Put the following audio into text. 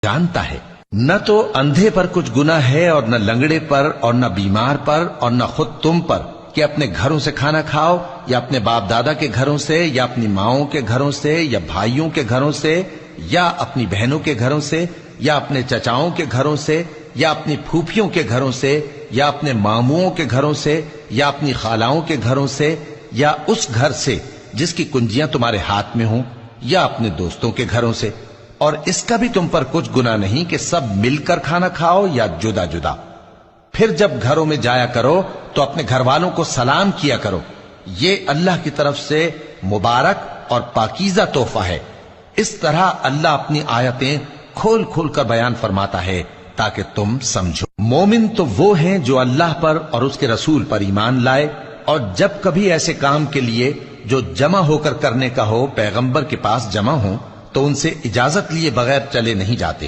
جانتا ہے۔ نہ تو اندھے پر کچھ گناہ ہے اور نہ لنگڑے پر اور نہ بیمار پر اور نہ خود تم پر کہ اپنے گھروں سے کھانا کھاؤ یا اپنے باپ دادا کے گھروں سے یا اپنی ماؤں کے گھروں سے یا بھائیوں کے گھروں سے یا اپنی بہنوں کے گھروں سے یا اپنے چچاؤں کے گھروں سے یا اپنی پھوپھیوں کے گھروں سے یا اپنے ماموؤں کے گھروں سے یا اپنی خالاؤں کے گھروں سے یا اس گھر سے جس کی کنجیاں تمہارے ہاتھ میں ہوں یا اپنے دوستوں کے گھروں سے، اور اس کا بھی تم پر کچھ گناہ نہیں کہ سب مل کر کھانا کھاؤ یا جدا جدا۔ پھر جب گھروں میں جایا کرو تو اپنے گھر والوں کو سلام کیا کرو، یہ اللہ کی طرف سے مبارک اور پاکیزہ تحفہ ہے۔ اس طرح اللہ اپنی آیتیں کھول کھول کر بیان فرماتا ہے تاکہ تم سمجھو۔ مومن تو وہ ہیں جو اللہ پر اور اس کے رسول پر ایمان لائے، اور جب کبھی ایسے کام کے لیے جو جمع ہو کر کرنے کا ہو پیغمبر کے پاس جمع ہوں تو ان سے اجازت لیے بغیر چلے نہیں جاتے۔